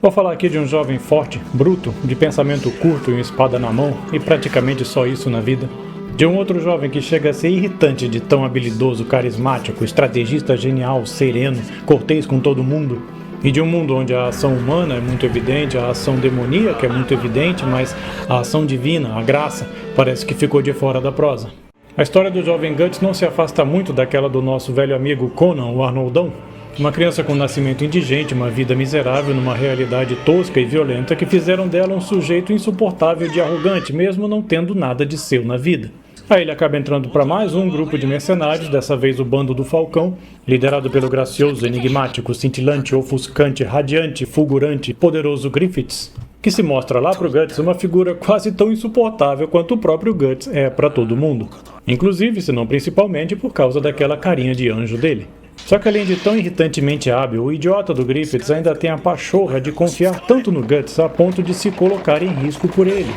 Vou falar aqui de um jovem forte, bruto, de pensamento curto e uma espada na mão, e praticamente só isso na vida. De um outro jovem que chega a ser irritante de tão habilidoso, carismático, estrategista genial, sereno, cortês com todo mundo. E de um mundo onde a ação humana é muito evidente, a ação demoníaca é muito evidente, mas a ação divina, a graça, parece que ficou de fora da prosa. A história do jovem Guts não se afasta muito daquela do nosso velho amigo Conan, o Arnoldão. Uma criança com nascimento indigente, uma vida miserável numa realidade tosca e violenta que fizeram dela um sujeito insuportável de arrogante, mesmo não tendo nada de seu na vida. Aí ele acaba entrando para mais um grupo de mercenários, dessa vez o Bando do Falcão, liderado pelo gracioso, enigmático, cintilante, ofuscante, radiante, fulgurante, poderoso Griffiths, que se mostra lá pro Guts uma figura quase tão insuportável quanto o próprio Guts é para todo mundo. Inclusive, se não principalmente, por causa daquela carinha de anjo dele. Só que além de tão irritantemente hábil, o idiota do Griffiths ainda tem a pachorra de confiar tanto no Guts a ponto de se colocar em risco por ele.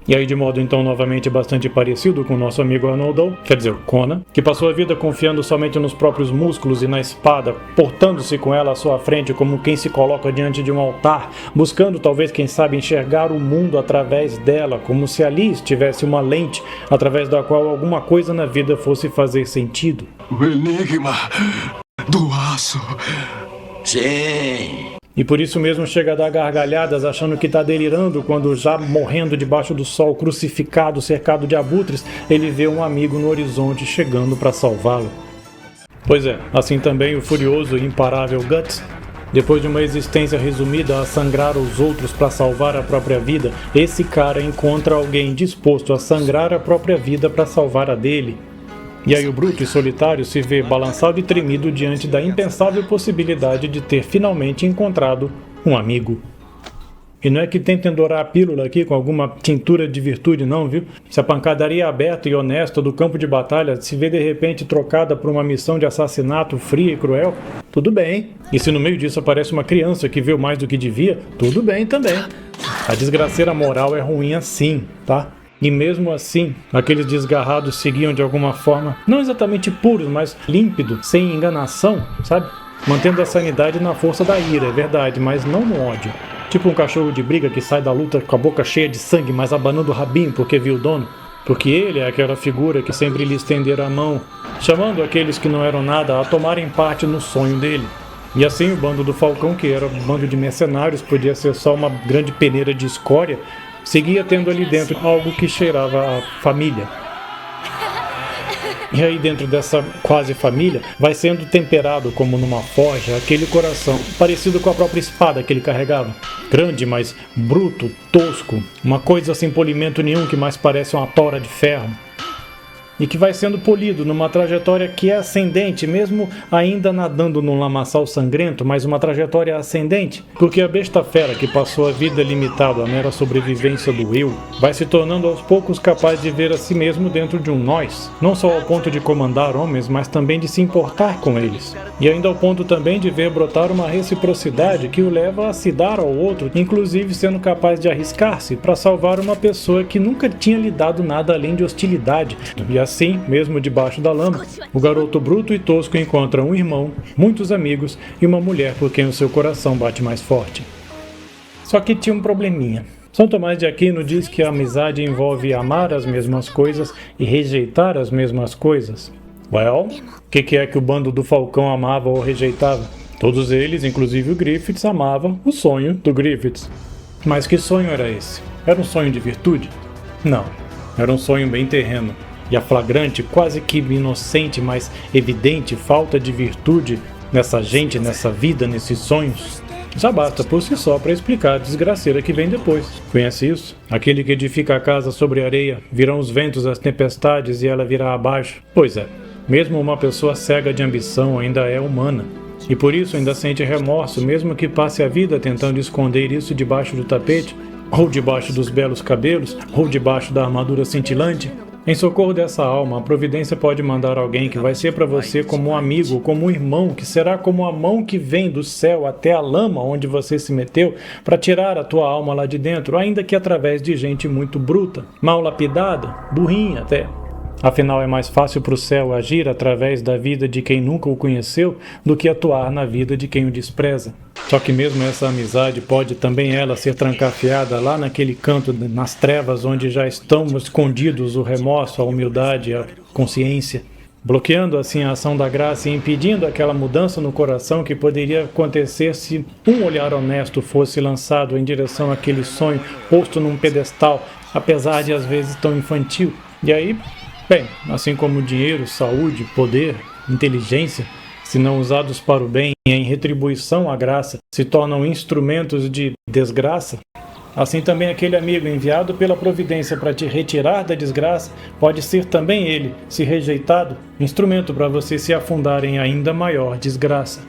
E aí de modo então novamente bastante parecido com o nosso amigo Arnoldão, quer dizer, Conan, que passou a vida confiando somente nos próprios músculos e na espada, portando-se com ela à sua frente como quem se coloca diante de um altar, buscando talvez quem sabe enxergar o mundo através dela, como se ali estivesse uma lente através da qual alguma coisa na vida fosse fazer sentido. O enigma do aço. Sim. E por isso mesmo chega a dar gargalhadas achando que está delirando quando, já morrendo debaixo do sol, crucificado, cercado de abutres, ele vê um amigo no horizonte chegando para salvá-lo. Pois é, assim também o furioso e imparável Guts, depois de uma existência resumida a sangrar os outros para salvar a própria vida, esse cara encontra alguém disposto a sangrar a própria vida para salvar a dele. E aí o bruto e solitário se vê balançado e tremido diante da impensável possibilidade de ter finalmente encontrado um amigo. E não é que tentem dourar a pílula aqui com alguma tintura de virtude não, viu? Se a pancadaria aberta e honesta do campo de batalha se vê de repente trocada por uma missão de assassinato fria e cruel, tudo bem. E se no meio disso aparece uma criança que viu mais do que devia, tudo bem também. A desgraceira moral é ruim assim, tá? E mesmo assim, aqueles desgarrados seguiam de alguma forma, não exatamente puros, mas límpidos, sem enganação, sabe? Mantendo a sanidade na força da ira, é verdade, mas não no ódio. Tipo um cachorro de briga que sai da luta com a boca cheia de sangue, mas abanando o rabinho porque viu o dono. Porque ele é aquela figura que sempre lhe estendera a mão, chamando aqueles que não eram nada a tomarem parte no sonho dele. E assim o Bando do Falcão, que era um bando de mercenários, podia ser só uma grande peneira de escória, seguia tendo ali dentro algo que cheirava a família. E aí dentro dessa quase família vai sendo temperado como numa forja aquele coração, parecido com a própria espada que ele carregava. Grande, mas bruto, tosco, uma coisa sem polimento nenhum que mais parece uma tora de ferro. E que vai sendo polido numa trajetória que é ascendente, mesmo ainda nadando num lamaçal sangrento, mas uma trajetória ascendente, porque a besta fera que passou a vida limitada à mera sobrevivência do eu, vai se tornando aos poucos capaz de ver a si mesmo dentro de um nós, não só ao ponto de comandar homens, mas também de se importar com eles, e ainda ao ponto também de ver brotar uma reciprocidade que o leva a se dar ao outro, inclusive sendo capaz de arriscar-se para salvar uma pessoa que nunca tinha lhe dado nada além de hostilidade, e assim, mesmo debaixo da lama, o garoto bruto e tosco encontra um irmão, muitos amigos e uma mulher por quem o seu coração bate mais forte. Só que tinha um probleminha. São Tomás de Aquino diz que a amizade envolve amar as mesmas coisas e rejeitar as mesmas coisas. Well, o que é que o Bando do Falcão amava ou rejeitava? Todos eles, inclusive o Griffiths, amavam o sonho do Griffiths. Mas que sonho era esse? Era um sonho de virtude? Não, era um sonho bem terreno. E a flagrante, quase que inocente, mas evidente falta de virtude nessa gente, nessa vida, nesses sonhos, já basta por si só para explicar a desgraceira que vem depois. Conhece isso? Aquele que edifica a casa sobre areia, virão os ventos, as tempestades e ela virá abaixo. Pois é, mesmo uma pessoa cega de ambição ainda é humana. E por isso ainda sente remorso, mesmo que passe a vida tentando esconder isso debaixo do tapete, ou debaixo dos belos cabelos, ou debaixo da armadura cintilante. Em socorro dessa alma, a providência pode mandar alguém que vai ser para você como um amigo, como um irmão, que será como a mão que vem do céu até a lama onde você se meteu, para tirar a tua alma lá de dentro, ainda que através de gente muito bruta, mal lapidada, burrinha até. Afinal, é mais fácil para o céu agir através da vida de quem nunca o conheceu do que atuar na vida de quem o despreza. Só que mesmo essa amizade pode também ela ser trancafiada lá naquele canto, nas trevas, onde já estão escondidos o remorso, a humildade, a consciência, bloqueando assim a ação da graça e impedindo aquela mudança no coração que poderia acontecer se um olhar honesto fosse lançado em direção àquele sonho posto num pedestal, apesar de às vezes tão infantil. E aí, bem, assim como dinheiro, saúde, poder, inteligência, se não usados para o bem e em retribuição à graça, se tornam instrumentos de desgraça, assim também aquele amigo enviado pela providência para te retirar da desgraça pode ser também ele, se rejeitado, instrumento para você se afundar em ainda maior desgraça.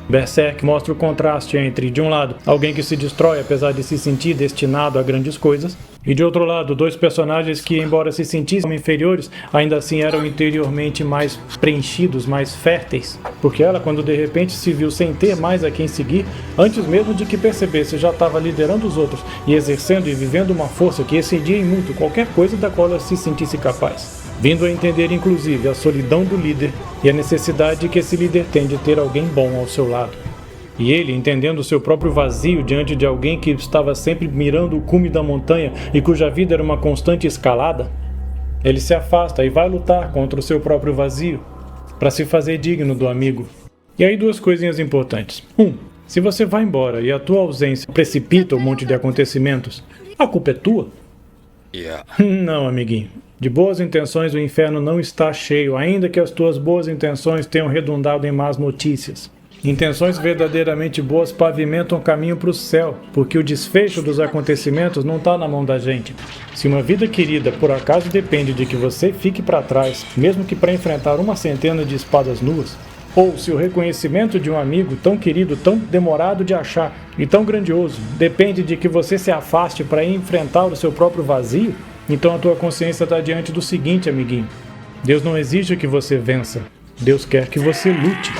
Berserk mostra o contraste entre, de um lado, alguém que se destrói apesar de se sentir destinado a grandes coisas, e de outro lado, dois personagens que, embora se sentissem inferiores, ainda assim eram interiormente mais preenchidos, mais férteis, porque ela, quando de repente se viu sem ter mais a quem seguir, antes mesmo de que percebesse, já estava liderando os outros e exercendo e vivendo uma força que excedia em muito qualquer coisa da qual ela se sentisse capaz, vindo a entender inclusive a solidão do líder e a necessidade que esse líder tem de ter alguém bom ao seu lado. E ele, entendendo o seu próprio vazio diante de alguém que estava sempre mirando o cume da montanha e cuja vida era uma constante escalada, ele se afasta e vai lutar contra o seu próprio vazio, para se fazer digno do amigo. E aí duas coisinhas importantes. Se você vai embora e a tua ausência precipita um monte de acontecimentos, a culpa é tua? Não, amiguinho. De boas intenções o inferno não está cheio, ainda que as tuas boas intenções tenham redundado em más notícias. Intenções verdadeiramente boas pavimentam o caminho para o céu, porque o desfecho dos acontecimentos não está na mão da gente. Se uma vida querida por acaso depende de que você fique para trás, mesmo que para enfrentar uma centena de espadas nuas, ou se o reconhecimento de um amigo tão querido, tão demorado de achar e tão grandioso depende de que você se afaste para enfrentar o seu próprio vazio, então a tua consciência está diante do seguinte, amiguinho: Deus não exige que você vença, Deus quer que você lute.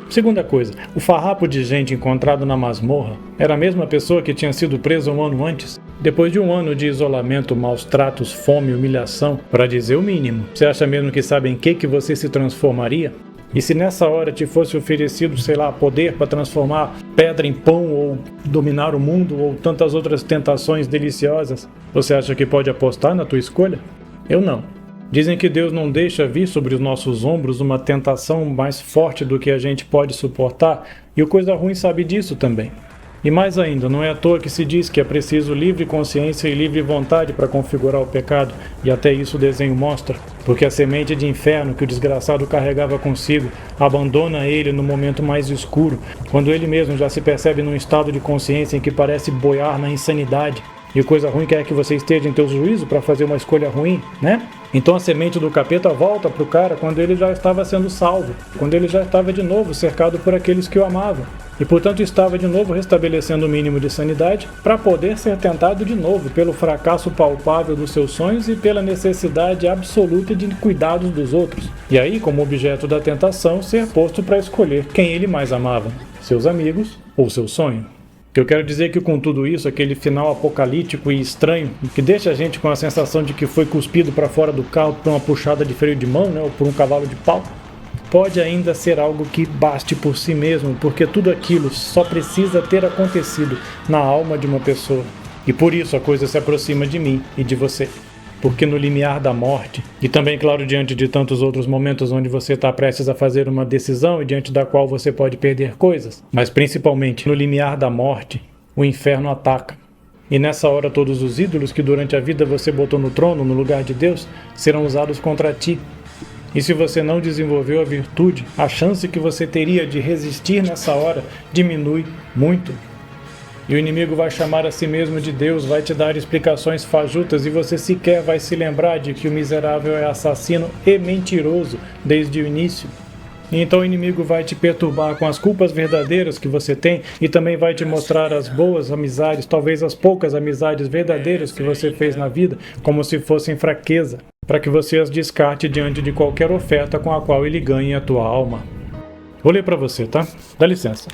Segunda coisa, o farrapo de gente encontrado na masmorra era a mesma pessoa que tinha sido presa um ano antes. Depois de um ano de isolamento, maus tratos, fome, humilhação, para dizer o mínimo, você acha mesmo que sabe em que você se transformaria? E se nessa hora te fosse oferecido, sei lá, poder para transformar pedra em pão ou dominar o mundo ou tantas outras tentações deliciosas, você acha que pode apostar na tua escolha? Eu não. Dizem que Deus não deixa vir sobre os nossos ombros uma tentação mais forte do que a gente pode suportar, e o coisa ruim sabe disso também. E mais ainda, não é à toa que se diz que é preciso livre consciência e livre vontade para configurar o pecado, e até isso o desenho mostra, porque a semente de inferno que o desgraçado carregava consigo abandona ele no momento mais escuro, quando ele mesmo já se percebe num estado de consciência em que parece boiar na insanidade. E a coisa ruim quer que você esteja em teu juízo para fazer uma escolha ruim, né? Então a semente do capeta volta para o cara quando ele já estava sendo salvo, quando ele já estava de novo cercado por aqueles que o amavam, e portanto estava de novo restabelecendo o mínimo de sanidade para poder ser tentado de novo pelo fracasso palpável dos seus sonhos e pela necessidade absoluta de cuidados dos outros. E aí, como objeto da tentação, ser posto para escolher quem ele mais amava, seus amigos ou seu sonho. Eu quero dizer que com tudo isso, aquele final apocalíptico e estranho, que deixa a gente com a sensação de que foi cuspido para fora do carro por uma puxada de freio de mão, né, ou por um cavalo de pau, pode ainda ser algo que baste por si mesmo, porque tudo aquilo só precisa ter acontecido na alma de uma pessoa. E por isso a coisa se aproxima de mim e de você. Porque no limiar da morte, e também, claro, diante de tantos outros momentos onde você está prestes a fazer uma decisão e diante da qual você pode perder coisas, mas principalmente no limiar da morte, o inferno ataca. E nessa hora todos os ídolos que durante a vida você botou no trono, no lugar de Deus, serão usados contra ti. E se você não desenvolveu a virtude, a chance que você teria de resistir nessa hora diminui muito. E o inimigo vai chamar a si mesmo de Deus, vai te dar explicações fajutas e você sequer vai se lembrar de que o miserável é assassino e mentiroso desde o início. E então o inimigo vai te perturbar com as culpas verdadeiras que você tem e também vai te mostrar as boas amizades, talvez as poucas amizades verdadeiras que você fez na vida, como se fossem fraqueza, para que você as descarte diante de qualquer oferta com a qual ele ganhe a tua alma. Vou ler para você, tá? Dá licença.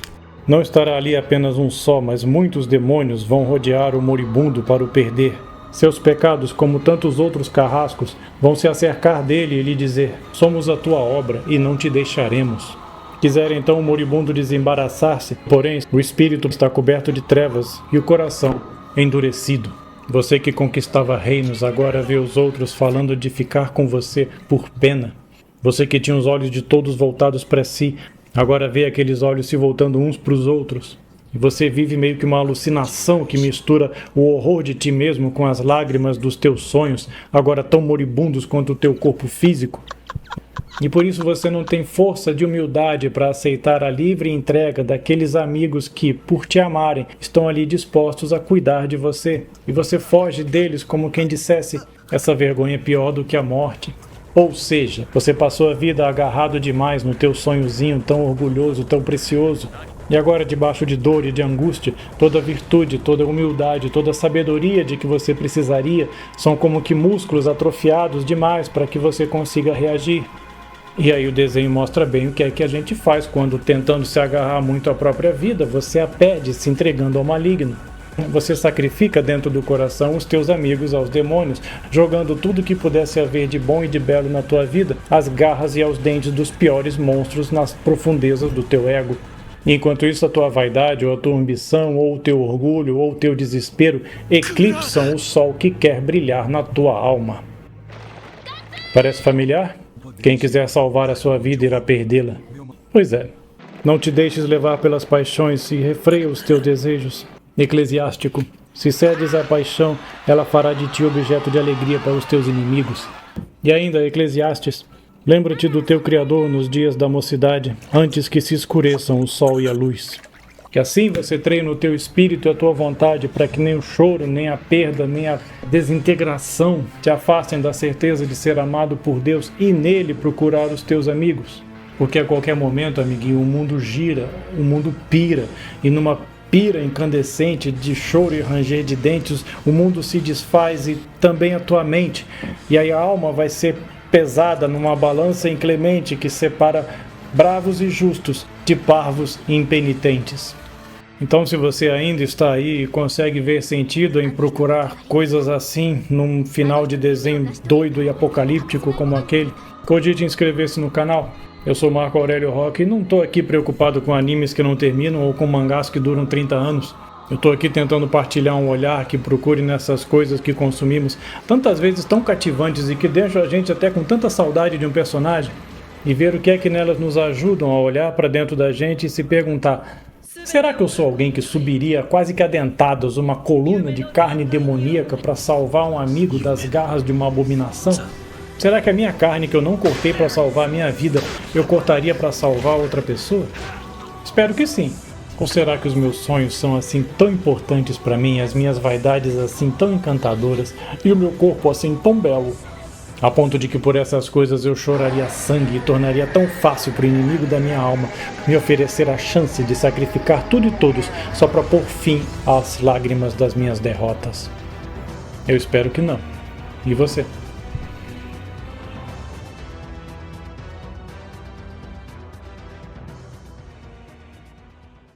Não estará ali apenas um só, mas muitos demônios vão rodear o moribundo para o perder. Seus pecados, como tantos outros carrascos, vão se acercar dele e lhe dizer: somos a tua obra e não te deixaremos. Quisera então o moribundo desembaraçar-se, porém o espírito está coberto de trevas e o coração endurecido. Você que conquistava reinos agora vê os outros falando de ficar com você por pena. Você que tinha os olhos de todos voltados para si, agora vê aqueles olhos se voltando uns para os outros. E você vive meio que uma alucinação que mistura o horror de ti mesmo com as lágrimas dos teus sonhos, agora tão moribundos quanto o teu corpo físico. E por isso você não tem força de humildade para aceitar a livre entrega daqueles amigos que, por te amarem, estão ali dispostos a cuidar de você. E você foge deles como quem dissesse: essa vergonha é pior do que a morte. Ou seja, você passou a vida agarrado demais no teu sonhozinho tão orgulhoso, tão precioso. E agora, debaixo de dor e de angústia, toda virtude, toda humildade, toda sabedoria de que você precisaria são como que músculos atrofiados demais para que você consiga reagir. E aí o desenho mostra bem o que é que a gente faz quando, tentando se agarrar muito à própria vida, você a perde se entregando ao maligno. Você sacrifica dentro do coração os teus amigos aos demônios, jogando tudo que pudesse haver de bom e de belo na tua vida às garras e aos dentes dos piores monstros nas profundezas do teu ego. Enquanto isso, a tua vaidade, ou a tua ambição, ou o teu orgulho, ou o teu desespero eclipsam o sol que quer brilhar na tua alma. Parece familiar? Quem quiser salvar a sua vida irá perdê-la. Pois é. Não te deixes levar pelas paixões e refreia os teus desejos. Eclesiástico. Se cedes à paixão, ela fará de ti objeto de alegria para os teus inimigos. E ainda, Eclesiastes. Lembra-te do teu Criador nos dias da mocidade, antes que se escureçam o sol e a luz. Que assim você treine o teu espírito e a tua vontade para que nem o choro, nem a perda, nem a desintegração te afastem da certeza de ser amado por Deus e nele procurar os teus amigos. Porque a qualquer momento, amiguinho, o mundo gira, o mundo pira, e numa pira incandescente de choro e ranger de dentes, o mundo se desfaz e também a tua mente. E aí a alma vai ser pesada numa balança inclemente que separa bravos e justos de parvos e impenitentes. Então, se você ainda está aí e consegue ver sentido em procurar coisas assim num final de desenho doido e apocalíptico como aquele, cogite inscrever-se no canal. Eu sou Marco Aurélio Roque e não estou aqui preocupado com animes que não terminam ou com mangás que duram 30 anos. Eu estou aqui tentando partilhar um olhar que procure nessas coisas que consumimos, tantas vezes tão cativantes e que deixam a gente até com tanta saudade de um personagem, e ver o que é que nelas nos ajudam a olhar para dentro da gente e se perguntar: será que eu sou alguém que subiria quase que adentados uma coluna de carne demoníaca para salvar um amigo das garras de uma abominação? Será que a minha carne que eu não cortei para salvar a minha vida, eu cortaria para salvar outra pessoa? Espero que sim. Ou será que os meus sonhos são assim tão importantes para mim, as minhas vaidades assim tão encantadoras e o meu corpo assim tão belo, a ponto de que por essas coisas eu choraria sangue e tornaria tão fácil para o inimigo da minha alma me oferecer a chance de sacrificar tudo e todos só para pôr fim às lágrimas das minhas derrotas? Eu espero que não. E você?